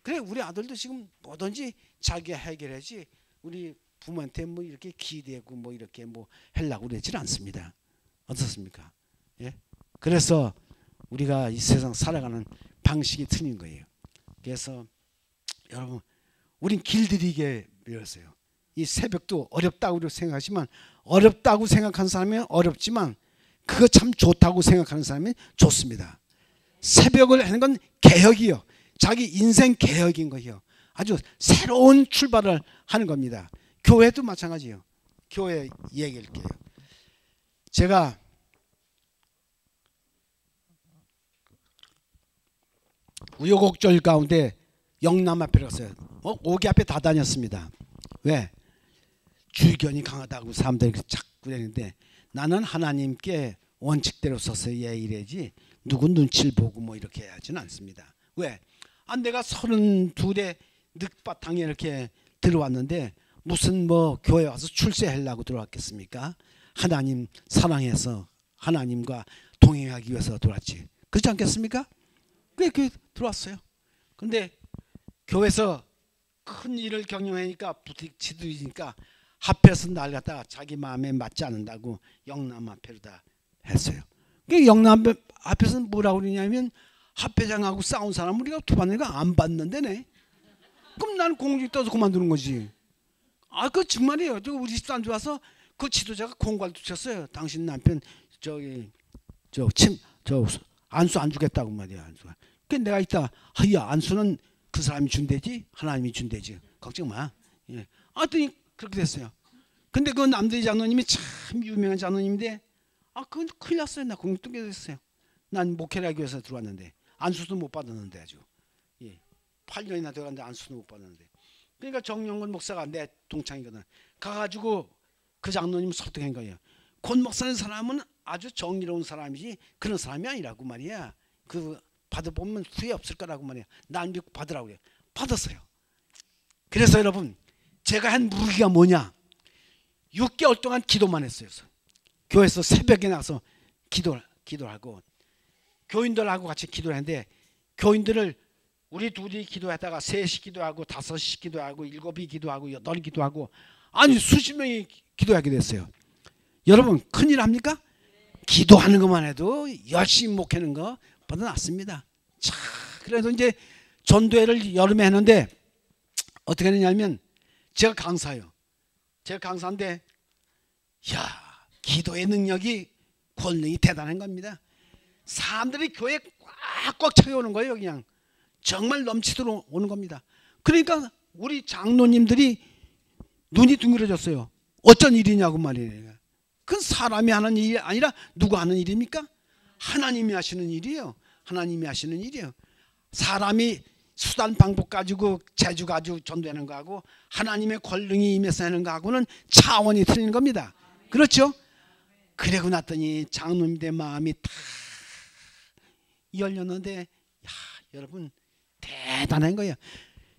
그래 우리 아들도 지금 뭐든지 자기가 해결하지. 우리 부모한테 뭐 이렇게 기대고 뭐 이렇게 뭐 하려고 그러질 않습니다. 어떻습니까? 예? 그래서 우리가 이 세상 살아가는 방식이 틀린 거예요. 그래서 여러분, 우린 길들이게 배웠어요. 이 새벽도 어렵다고 생각하지만, 어렵다고 생각하는 사람은 어렵지만 그거 참 좋다고 생각하는 사람은 좋습니다. 새벽을 하는 건 개혁이요. 자기 인생 개혁인 거예요. 아주 새로운 출발을 하는 겁니다. 교회도 마찬가지예요. 교회 얘기할게요. 제가 우여곡절 가운데 영남 앞에 갔어요. 오기 앞에 다 다녔습니다. 왜? 주견이 강하다고 사람들이 자꾸 그랬는데, 나는 하나님께 원칙대로 서서 이래야지 누구 눈치를 보고 뭐 이렇게 하지는 않습니다. 왜? 내가 32에 늑바탕에 이렇게 들어왔는데 무슨 뭐 교회 와서 출세하려고 들어왔겠습니까? 하나님 사랑해서 하나님과 동행하기 위해서 들어왔지. 그렇지 않겠습니까? 그렇게 들어왔어요. 근데 교회에서 큰 일을 경영하니까 부딪히니까 합해서 날 갖다가 자기 마음에 맞지 않는다고 영남 앞에로 다 했어요. 영남 앞에서는 뭐라고 그러냐면, 합회장하고 싸운 사람 우리가 도받으니까 안 받는데네. 그럼 나는 공중에 떠서 그만두는 거지. 그 정말이에요. 우리 집사람 와서 그 지도자가 공갈도 쳤어요. 당신 남편 안수 안 주겠다고 말이야. 안수가. 그래서 내가 이따 야, 안수는 그 사람이 준대지 하나님이 준대지. 걱정 마. 예. 하여튼 그렇게 됐어요. 근데 그 남들이 장로님이 참 유명한 장로님인데, 그건 큰일 났어요. 나 공중 뜨게 됐어요. 난 목회를 하기 위해서 들어왔는데 안수도 못 받았는데 아주. 예. 8년이나 돼갔는데 안수도 못 받았는데. 그러니까 정영근 목사가 내 동창이거든. 가가지고 그 장로님 설득한 거예요. 권 목사는 사람은 아주 정의로운 사람이지 그런 사람이 아니라고 말이야. 그 받아보면 후회 없을 거라고 말이야. 난 믿고 받으라고 해요. 받았어요. 그래서 여러분, 제가 한 무기가 뭐냐? 6개월 동안 기도만 했어요. 교회에서 새벽에 나가서 기도를 하고 교인들하고 같이 기도를 했는데, 교인들을 우리 둘이 기도하다가 3시 기도하고 5시 기도하고 7이 기도하고 8이 기도하고 아니 수십 명이 기도하게 됐어요. 여러분 큰일 합니까? 기도하는 것만 해도 열심히 목회하는 것보다 낫습니다. 자, 그래서 이제 전도회를 여름에 했는데 어떻게 했냐면, 제가 강사예요. 제가 강사인데 기도의 능력이 권능이 대단한 겁니다. 사람들이 교회에 꽉꽉 차오는 거예요. 그냥 정말 넘치도록 오는 겁니다. 그러니까 우리 장로님들이 눈이 둥그러졌어요. 어쩐 일이냐고 말이에요. 그건 사람이 하는 일이 아니라 누가 하는 일입니까? 하나님이 하시는 일이에요. 하나님이 하시는 일이에요. 사람이 수단 방법 가지고 재주 가지고 전도하는 거하고 하나님의 권능이 임해서 하는 거하고는 차원이 틀린 겁니다. 그렇죠? 그러고 났더니 장로님들 마음이 다 열렸는데, 여러분 대단한 거예요.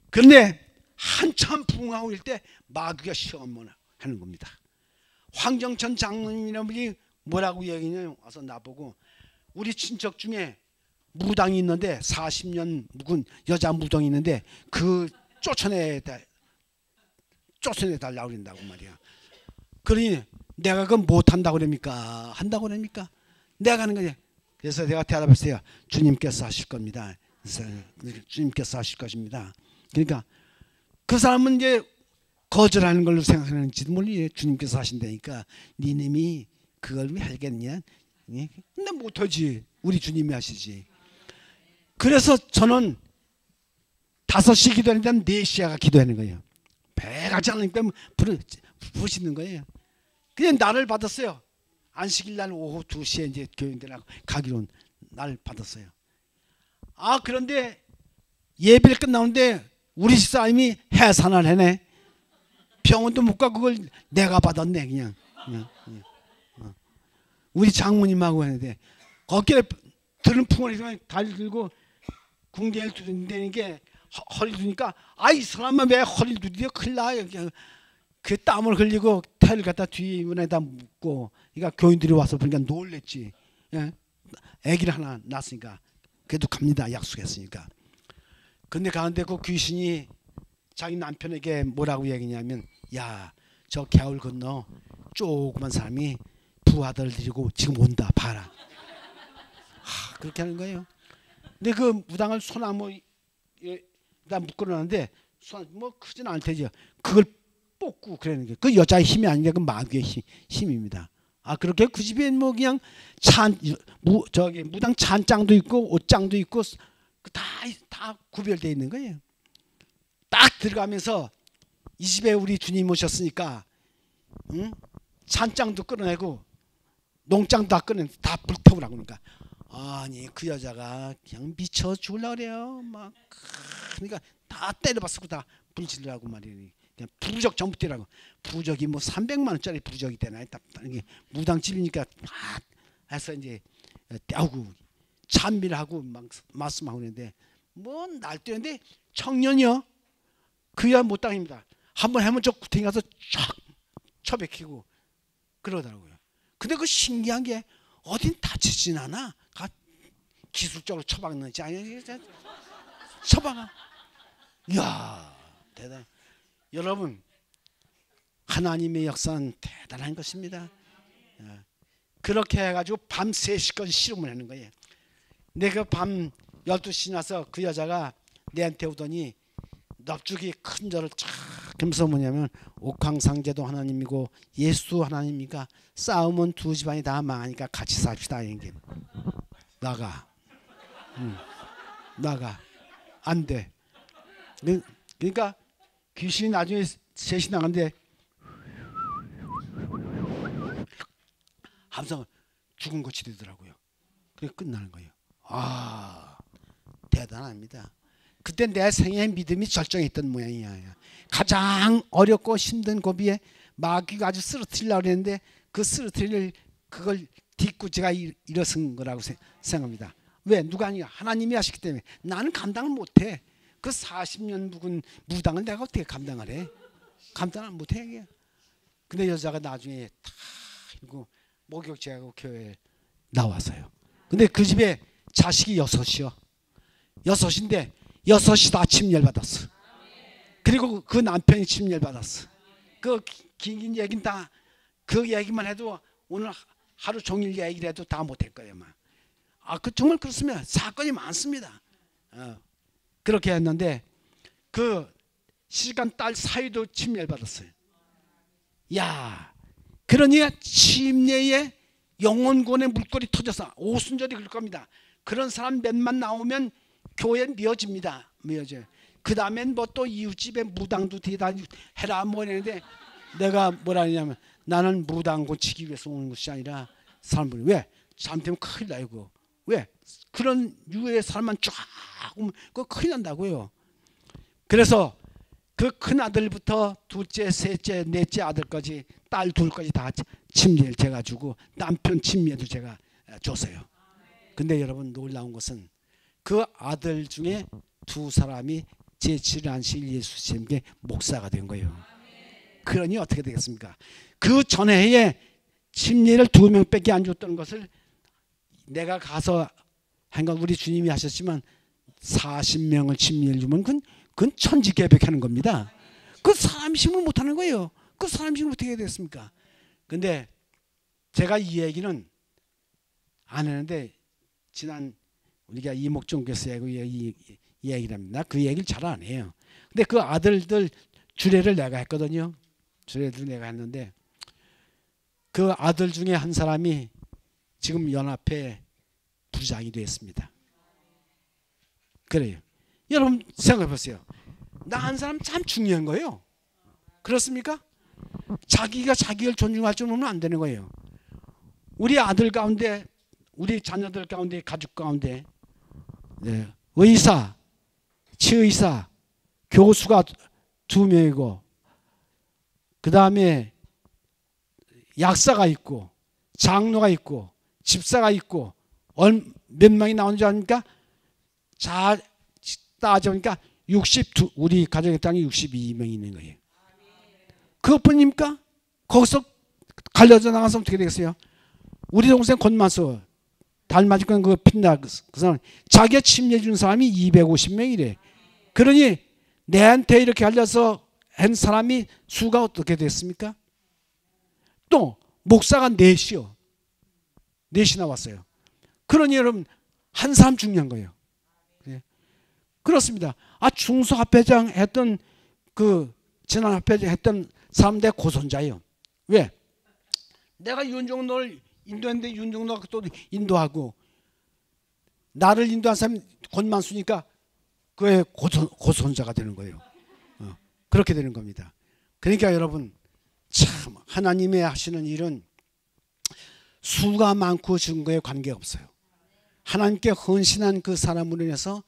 그런데 한참 부흥하고 있을 때 마귀가 시험을 하는 겁니다. 황정천 장로님이라는 분이 뭐라고 얘기냐면, 와서 나보고 우리 친척 중에 무당이 있는데 40년 묵은 여자 무당이 있는데 그 쫓아내달라고 그런다고 말이야. 그러니 내가 그건 못한다고 그럽니까? 한다고 그럽니까? 내가 하는 거지. 그래서 내가 대답했어요. 주님께서 하실 겁니다. 주님께서 하실 것입니다. 그러니까 그 사람은 이제 거절하는 걸로 생각하는지도 모르겠어요. 주님께서 하신다니까 니님이 그걸 왜 하겠냐? 예? 근데 못하지. 우리 주님이 하시지. 그래서 저는 5시 기도하는데 4시야가 기도하는 거예요. 배가 잖으니까 부르시는 거예요. 그냥 날을 받았어요. 안식일 날 오후 2시에 이제 교인들하고 가기로 날 받았어요. 아, 그런데 예배를 끝나는데 우리 집사님이 해산을 해네. 병원도 못 가고 그걸 내가 받았네. 그냥. 우리 장모님하고 했는데 어깨에 들은 풍어리 다리 들고 궁뎅이를 두드리는 게 허리 두니까 이 사람은 왜 허리를 두드려? 큰일 나. 그 땀을 흘리고 태를 갖다 뒤문에다 묶고 그러니까 교인들이 와서 보니까 놀랬지. 예? 아기를 하나 낳았으니까 그래도 갑니다. 약속했으니까. 근데 가는데 그 귀신이 자기 남편에게 뭐라고 얘기냐면 야, 저 겨울 건너 조그만 사람이 부하들 데리고 지금 온다. 봐라. 그렇게 하는 거예요. 근데 그 무당을 소나무에다 묶어놨는데 뭐 크진 않을 테죠. 그걸 뽑고 그러는 게 그 여자의 힘이 아니라 그 마귀의 힘입니다. 그렇게 그 집에 뭐 그냥 무당 찬장도 있고 옷장도 있고 다 구별되어 있는 거예요. 딱 들어가면서 이 집에 우리 주님 오셨으니까 찬장도 끌어내고 농장도 다 꺼내 다 불태우라고 그러니까 아니 그 여자가 그냥 미쳐 죽으려고 그래요. 막 그러니까 다 때려봤고 다 불질라고 말이에요. 그냥 부적 전부 뛰라고. 부적이 뭐 300만 원짜리 부적이 되나? 이게 무당집이니까 막 해서 이제 떼우고 찬미하고 막 말씀하고 있는데 뭐 날뛰는데 청년이요. 그야 못당입니다. 한번 하면 저 구탱이 가서 촥 쳐박히고 그러더라고요. 근데 그 신기한 게 어딘 다치진 않아. 기술적으로 처박는지 아니 처박아. 이야 대단. 여러분 하나님의 역사는 대단한 것입니다. 그렇게 해가지고 밤 3시까지 씨름을 하는 거예요. 내가 밤 12시 나서 그 여자가 내한테 오더니 넙죽이 큰 절을 쫙 하면서 뭐냐면 옥황상제도 하나님이고 예수 하나님이니까 싸움은 두 집안이 다 망하니까 같이 삽시다. 이게 나가. 나가. 안 돼. 그러니까 귀신이 나중에 셋이 나가는데 함성 죽은 것이 되더라고요. 그래 끝나는 거예요. 대단합니다. 그때 내 생애의 믿음이 절정했던 모양이야. 가장 어렵고 힘든 고비에 마귀가 아주 쓰러뜨리려고 했는데 그 쓰러뜨릴 그걸 딛고 제가 일어선 거라고 생각합니다. 왜? 누가 아니야. 하나님이 하시기 때문에. 나는 감당을 못해. 그 40년 묵은 무당을 내가 어떻게 감당을 해? 감당을 못해. 근데 여자가 나중에 다 이거 목욕제하고 교회에 나왔어요. 근데 그 집에 자식이 6이요. 6인데 6이 다 침례받았어. 그리고 그 남편이 침례받았어. 그 긴 얘기는 다 그 얘기만 해도 오늘 하루 종일 얘기를 해도 다 못할 거예요. 그 정말 그렇습니다. 사건이 많습니다. 그렇게 했는데 그 시간 딸 사이도 침례를 받았어요. 야, 그러니 침례에 영혼권의 물꼬리 터져서 오순절이 그럴 겁니다. 그런 사람 몇만 나오면 교회 미어집니다. 미어져요. 그 다음엔 뭐 또 이웃집에 무당도 뒤에다 해라 뭐 이랬는데 내가 뭐라 하냐면 나는 무당 고치기 위해서 오는 것이 아니라 사람들이 왜? 잘못하면 큰일 나요. 왜? 그런 유의 사람만 쫙 오면 그거 큰일 난다고요. 그래서 그 큰 아들부터 둘째, 셋째, 넷째 아들까지 딸 둘까지 다 침례를 제가 주고 남편 침례도 제가 줬어요. 근데 여러분 놀라운 것은 그 아들 중에 2사람이 제7일 안식일 예수님께 목사가 된 거예요. 그러니 어떻게 되겠습니까? 그 전에 해에 침례를 2명밖에 안 줬던 것을 내가 가서 한가 우리 주님이 하셨지만 40명을 침례를 주면 그건 천지개벽하는 겁니다. 그 사람 힘을 못하는 거예요. 그 사람 힘을 어떻게 해야 되겠습니까? 근데 제가 이 얘기는 안 했는데 지난 우리가 이목종교에서 이 얘기를 합니다. 그 얘기를 잘 안 해요. 근데 그 아들들 주례를 내가 했거든요. 주례를 내가 했는데 그 아들 중에 한 사람이 지금 연합회 부장이 됐습니다. 그래요. 여러분 생각해 보세요. 나 한 사람 참 중요한 거예요. 그렇습니까? 자기가 자기를 존중할 줄 모르면 안 되는 거예요. 우리 아들 가운데, 우리 자녀들 가운데, 가족 가운데 의사, 치의사, 교수가 2명이고 그 다음에 약사가 있고 장로가 있고 집사가 있고 몇 명이 나오는지 아닙니까? 자 따져보니까 우리 가족의 땅이 62명이 있는 거예요. 그것뿐입니까? 거기서 갈려져 나가서 어떻게 되겠어요? 우리 동생 권만수 달맞이건 그 핀다 그 사람 자기가 침례 준 사람이 250명이래. 그러니 내한테 이렇게 갈려서 한 사람이 수가 어떻게 됐습니까? 또 목사가 넷이요. 넷이 나왔어요. 그러니 여러분 한 사람 중요한 거예요. 그렇습니다. 중소합회장 했던 그 지난 합회장 했던 사람 내 고손자예요. 왜? 내가 윤종로를 인도했는데 윤종로가 또 인도하고 나를 인도한 사람이 권만수니까 그의 고손자가 되는 거예요. 그렇게 되는 겁니다. 그러니까 여러분 참 하나님의 하시는 일은 수가 많고 적은 관계없어요. 하나님께 헌신한 그 사람으로 인해서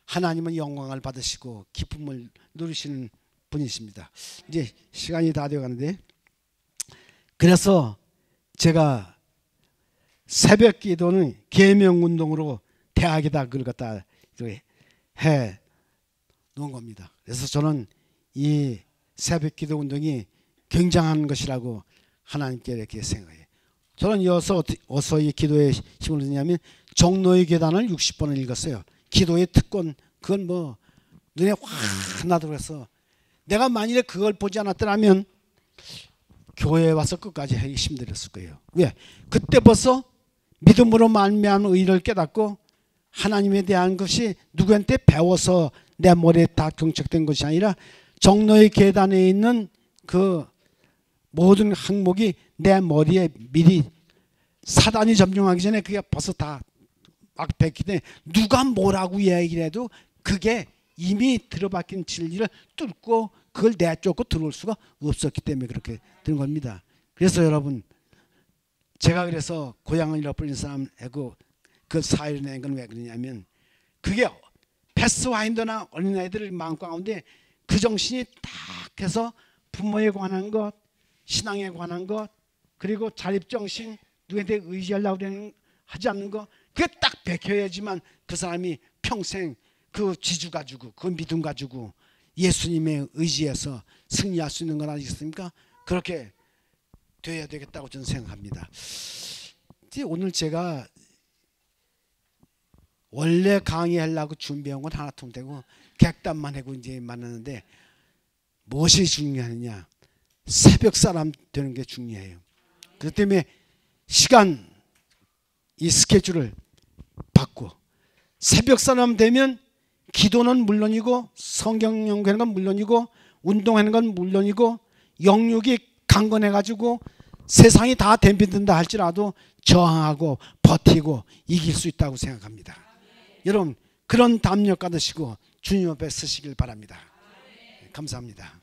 하나님은 영광을 받으시고 기쁨을 누리시는 분이십니다. 이제 시간이 다 되어 가는데 그래서 제가 새벽 기도는 계명운동으로 대학에다 그걸 갖다 해 놓은 겁니다. 그래서 저는 이 새벽 기도 운동이 굉장한 것이라고 하나님께 이렇게 생각해요. 저는 어서 이 기도에 힘을 드냐면 정로의 계단을 60번을 읽었어요. 기도의 특권, 그건 뭐 눈에 환하다고 해서 내가 만일에 그걸 보지 않았더라면 교회에 와서 끝까지 하기 힘들었을 거예요. 왜? 그때 벌써 믿음으로 말미암은 의를 깨닫고 하나님에 대한 것이 누구한테 배워서 내 머리에 다 경착된 것이 아니라 정로의 계단에 있는 그 모든 항목이 내 머리에 미리 사단이 점령하기 전에 그게 벌써 다 막 뱉기 때문에 누가 뭐라고 얘기를 해도 그게 이미 들어박힌 진리를 뚫고 그걸 내쫓고 들어올 수가 없었기 때문에 그렇게 된 겁니다. 그래서 여러분 제가 그래서 고향을 잃어버린 사람하고 그 사회를 낸 건 왜 그러냐면 그게 패스와인더나 어린아이들 마음 가운데 그 정신이 딱 해서 부모에 관한 것, 신앙에 관한 것, 그리고 자립정신, 누구한테 의지하려고 하지 않는 것, 그게 딱 베껴야지만 그 사람이 평생 그 지주 가지고 그 믿음 가지고 예수님의 의지에서 승리할 수 있는 건 아니겠습니까? 그렇게 돼야 되겠다고 저는 생각합니다. 오늘 제가 원래 강의하려고 준비한 건 하나 통되고 객단만 하고 이제 만났는데 무엇이 중요하느냐? 새벽 사람 되는 게 중요해요. 그렇기 때문에 시간 이 스케줄을 받고 새벽 사람 되면 기도는 물론이고 성경 연구하는 건 물론이고 운동하는 건 물론이고 영육이 강건해 가지고 세상이 다 덤빈다 할지라도 저항하고 버티고 이길 수 있다고 생각합니다. 여러분 그런 담력 가지시고 주님 앞에 서시길 바랍니다. 감사합니다.